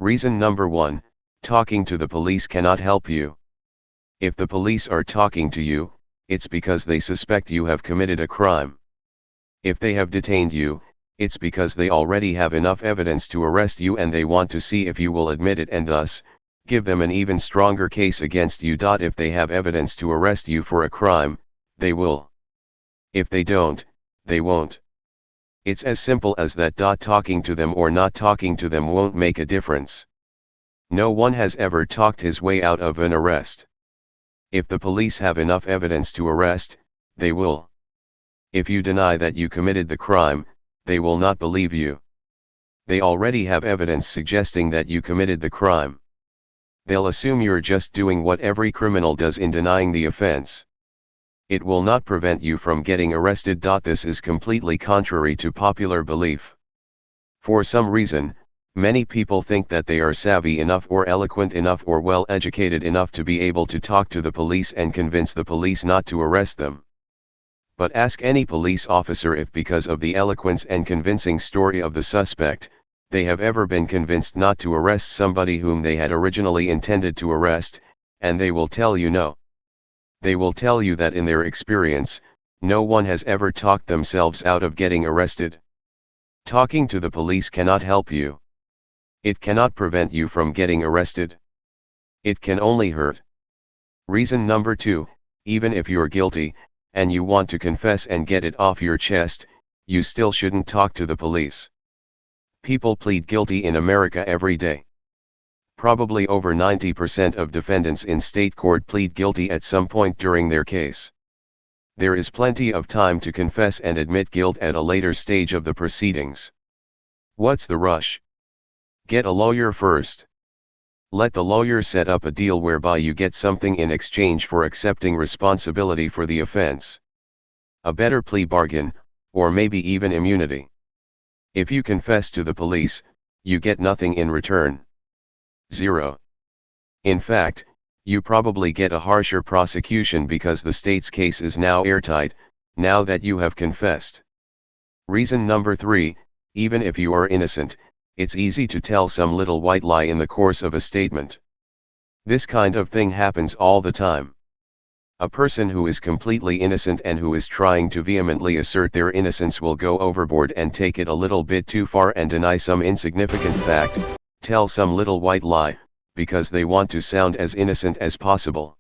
Reason number 1, talking to the police cannot help you. If the police are talking to you, it's because they suspect you have committed a crime. If they have detained you, it's because they already have enough evidence to arrest you and they want to see if you will admit it and thus, give them an even stronger case against you. If they have evidence to arrest you for a crime, they will. If they don't, they won't. It's as simple as that. Talking to them or not talking to them won't make a difference. No one has ever talked his way out of an arrest. If the police have enough evidence to arrest, they will. If you deny that you committed the crime, they will not believe you. They already have evidence suggesting that you committed the crime. They'll assume you're just doing what every criminal does in denying the offense. It will not prevent you from getting arrested. This is completely contrary to popular belief. For some reason, many people think that they are savvy enough or eloquent enough or well educated enough to be able to talk to the police and convince the police not to arrest them. But ask any police officer if because of the eloquence and convincing story of the suspect, they have ever been convinced not to arrest somebody whom they had originally intended to arrest, and they will tell you no. They will tell you that in their experience, no one has ever talked themselves out of getting arrested. Talking to the police cannot help you. It cannot prevent you from getting arrested. It can only hurt. Reason number 2, even if you're guilty, and you want to confess and get it off your chest, you still shouldn't talk to the police. People plead guilty in America every day. Probably over 90% of defendants in state court plead guilty at some point during their case. There is plenty of time to confess and admit guilt at a later stage of the proceedings. What's the rush? Get a lawyer first. Let the lawyer set up a deal whereby you get something in exchange for accepting responsibility for the offense. A better plea bargain, or maybe even immunity. If you confess to the police, you get nothing in return. 0. In fact, you probably get a harsher prosecution because the state's case is now airtight, now that you have confessed. Reason number 3, even if you are innocent, it's easy to tell some little white lie in the course of a statement. This kind of thing happens all the time. A person who is completely innocent and who is trying to vehemently assert their innocence will go overboard and take it a little bit too far and deny some insignificant fact, tell some little white lie, because they want to sound as innocent as possible.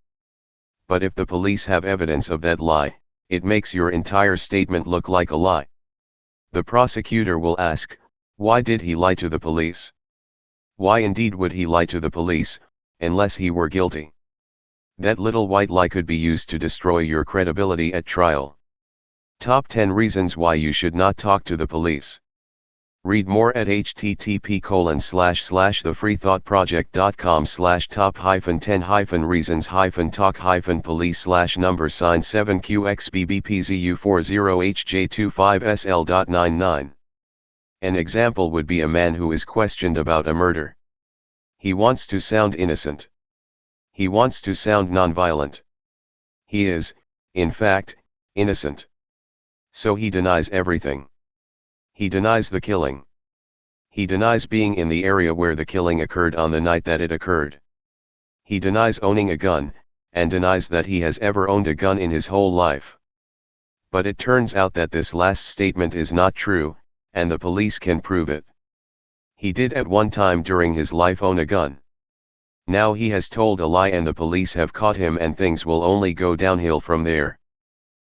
But if the police have evidence of that lie, it makes your entire statement look like a lie. The prosecutor will ask, why did he lie to the police? Why indeed would he lie to the police, unless he were guilty? That little white lie could be used to destroy your credibility at trial. Top 10 reasons why you should not talk to the police. Read more at http://the-free-thought-project.com/top-10-police/number sign 7QXBBPZU40HJ25SL.99. An example would be a man who is questioned about a murder. He wants to sound innocent. He wants to sound nonviolent. He is, in fact, innocent. So he denies everything. He denies the killing. He denies being in the area where the killing occurred on the night that it occurred. He denies owning a gun, and denies that he has ever owned a gun in his whole life. But it turns out that this last statement is not true, and the police can prove it. He did at one time during his life own a gun. Now he has told a lie and the police have caught him and things will only go downhill from there.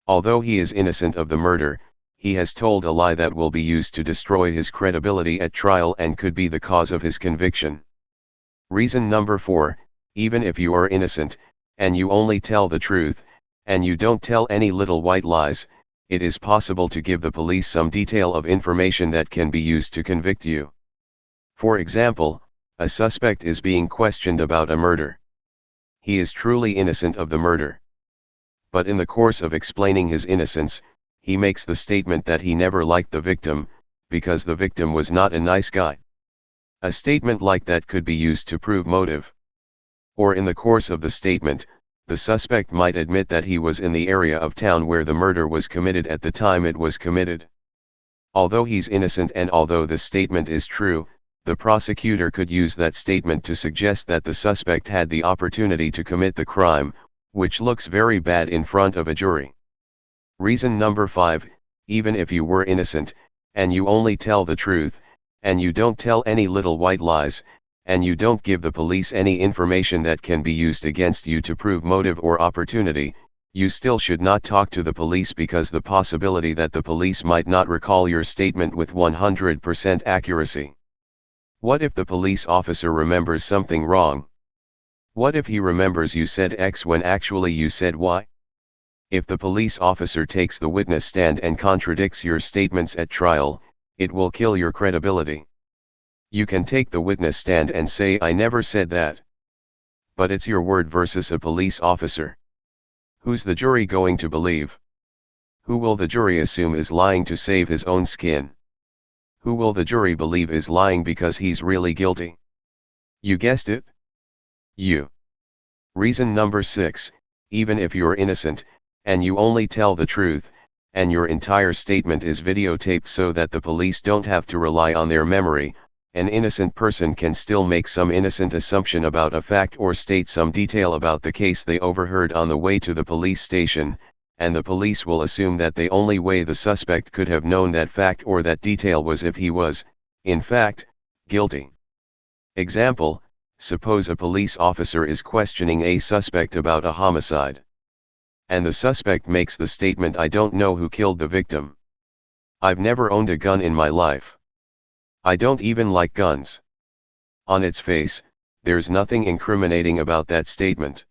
Although he is innocent of the murder, he has told a lie that will be used to destroy his credibility at trial and could be the cause of his conviction. Reason number 4, even if you are innocent, and you only tell the truth, and you don't tell any little white lies, it is possible to give the police some detail of information that can be used to convict you. For example, a suspect is being questioned about a murder. He is truly innocent of the murder. But in the course of explaining his innocence, he makes the statement that he never liked the victim, because the victim was not a nice guy. A statement like that could be used to prove motive. Or in the course of the statement, the suspect might admit that he was in the area of town where the murder was committed at the time it was committed. Although he's innocent and although the statement is true, The prosecutor could use that statement to suggest that the suspect had the opportunity to commit the crime, which looks very bad in front of a jury. Reason number 5, even if you were innocent, and you only tell the truth, and you don't tell any little white lies, and you don't give the police any information that can be used against you to prove motive or opportunity, you still should not talk to the police, because the possibility that the police might not recall your statement with 100% accuracy. What if the police officer remembers something wrong? What if he remembers you said X when actually you said Y? If the police officer takes the witness stand and contradicts your statements at trial, it will kill your credibility. You can take the witness stand and say, "I never said that." But it's your word versus a police officer. Who's the jury going to believe? Who will the jury assume is lying to save his own skin? Who will the jury believe is lying because he's really guilty? You guessed it. You. Reason number 6, even if you're innocent, and you only tell the truth, and your entire statement is videotaped so that the police don't have to rely on their memory, an innocent person can still make some innocent assumption about a fact or state some detail about the case they overheard on the way to the police station, and the police will assume that the only way the suspect could have known that fact or that detail was if he was, in fact, guilty. Example, suppose a police officer is questioning a suspect about a homicide. And the suspect makes the statement, "I don't know who killed the victim. I've never owned a gun in my life. I don't even like guns." On its face, there's nothing incriminating about that statement.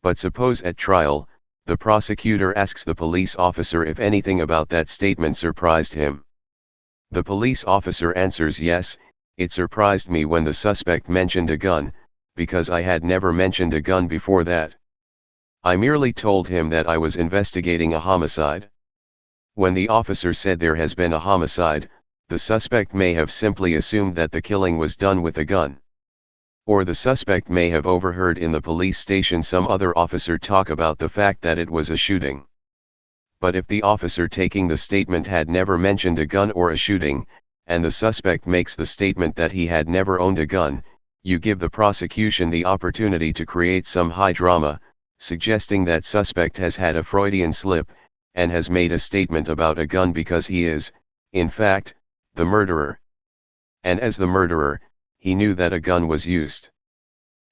But suppose at trial, the prosecutor asks the police officer if anything about that statement surprised him. The police officer answers, "Yes, it surprised me when the suspect mentioned a gun, because I had never mentioned a gun before that. I merely told him that I was investigating a homicide." When the officer said there has been a homicide, the suspect may have simply assumed that the killing was done with a gun. Or the suspect may have overheard in the police station some other officer talk about the fact that it was a shooting. But if the officer taking the statement had never mentioned a gun or a shooting, and the suspect makes the statement that he had never owned a gun, you give the prosecution the opportunity to create some high drama, suggesting that suspect has had a Freudian slip, and has made a statement about a gun because he is, in fact, the murderer. And as the murderer, he knew that a gun was used.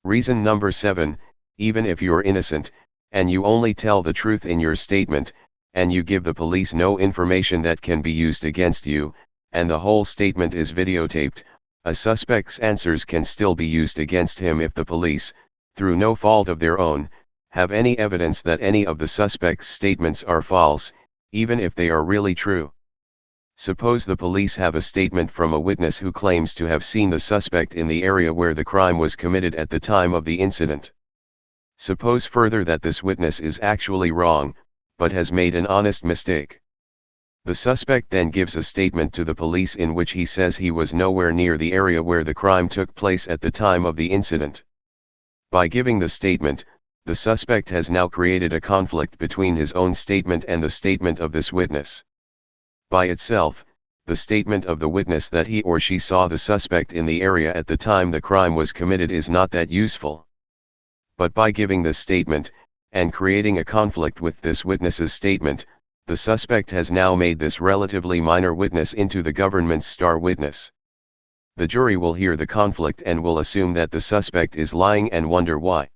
Reason number 7, even if you're innocent, and you only tell the truth in your statement, and you give the police no information that can be used against you, and the whole statement is videotaped, a suspect's answers can still be used against him if the police, through no fault of their own, have any evidence that any of the suspect's statements are false, even if they are really true. Suppose the police have a statement from a witness who claims to have seen the suspect in the area where the crime was committed at the time of the incident. Suppose further that this witness is actually wrong, but has made an honest mistake. The suspect then gives a statement to the police in which he says he was nowhere near the area where the crime took place at the time of the incident. By giving the statement, the suspect has now created a conflict between his own statement and the statement of this witness. By itself, the statement of the witness that he or she saw the suspect in the area at the time the crime was committed is not that useful. But by giving this statement, and creating a conflict with this witness's statement, the suspect has now made this relatively minor witness into the government's star witness. The jury will hear the conflict and will assume that the suspect is lying and wonder why.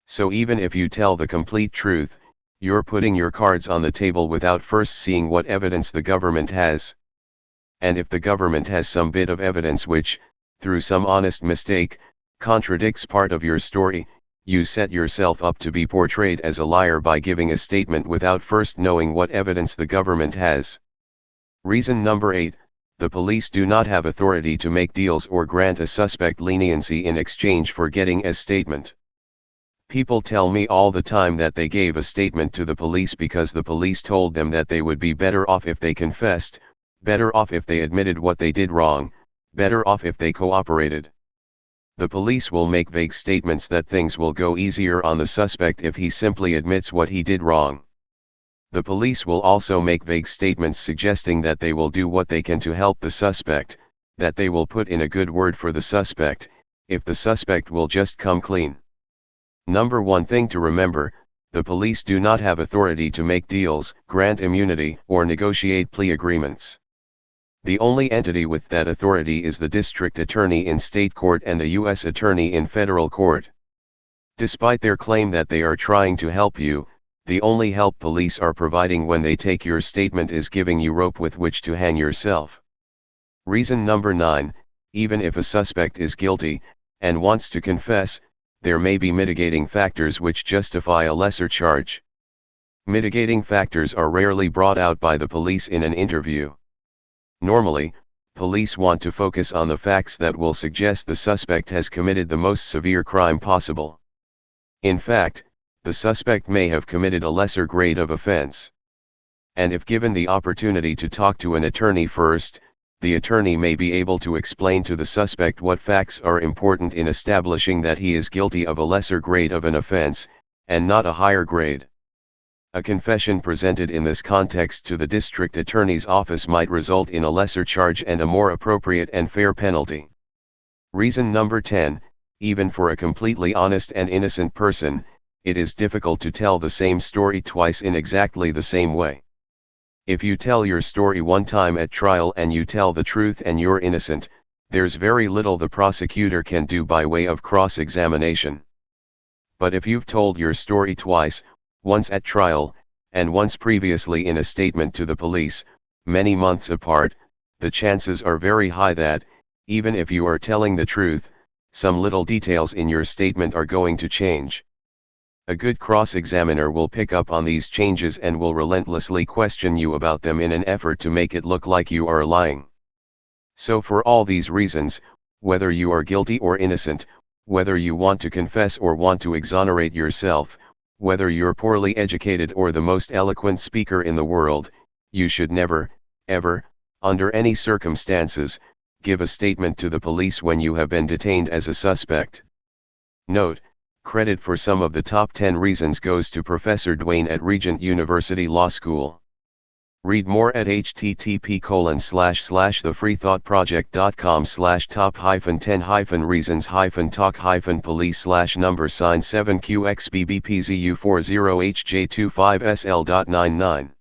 So even if you tell the complete truth, you're putting your cards on the table without first seeing what evidence the government has. And if the government has some bit of evidence which, through some honest mistake, contradicts part of your story, you set yourself up to be portrayed as a liar by giving a statement without first knowing what evidence the government has. Reason number 8, the police do not have authority to make deals or grant a suspect leniency in exchange for getting a statement. People tell me all the time that they gave a statement to the police because the police told them that they would be better off if they confessed, better off if they admitted what they did wrong, better off if they cooperated. The police will make vague statements that things will go easier on the suspect if he simply admits what he did wrong. The police will also make vague statements suggesting that they will do what they can to help the suspect, that they will put in a good word for the suspect, if the suspect will just come clean. Number one thing to remember, the police do not have authority to make deals, grant immunity, or negotiate plea agreements. The only entity with that authority is the district attorney in state court and the U.S. attorney in federal court. Despite their claim that they are trying to help you, the only help police are providing when they take your statement is giving you rope with which to hang yourself. Reason number 9, even if a suspect is guilty, and wants to confess, there may be mitigating factors which justify a lesser charge. Mitigating factors are rarely brought out by the police in an interview. Normally, police want to focus on the facts that will suggest the suspect has committed the most severe crime possible. In fact, the suspect may have committed a lesser grade of offense. And if given the opportunity to talk to an attorney first, the attorney may be able to explain to the suspect what facts are important in establishing that he is guilty of a lesser grade of an offense, and not a higher grade. A confession presented in this context to the district attorney's office might result in a lesser charge and a more appropriate and fair penalty. Reason number 10, even for a completely honest and innocent person, it is difficult to tell the same story twice in exactly the same way. If you tell your story one time at trial and you tell the truth and you're innocent, there's very little the prosecutor can do by way of cross-examination. But if you've told your story twice, once at trial, and once previously in a statement to the police, many months apart, the chances are very high that, even if you are telling the truth, some little details in your statement are going to change. A good cross-examiner will pick up on these changes and will relentlessly question you about them in an effort to make it look like you are lying. So for all these reasons, whether you are guilty or innocent, whether you want to confess or want to exonerate yourself, whether you're poorly educated or the most eloquent speaker in the world, you should never, ever, under any circumstances, give a statement to the police when you have been detained as a suspect. Note: credit for some of the top 10 reasons goes to Professor Duane at Regent University Law School. Read more at http://thefreethought project.com/top-10-reasons-talk-police/number sign 7QXBBPZU40HJ25SL.99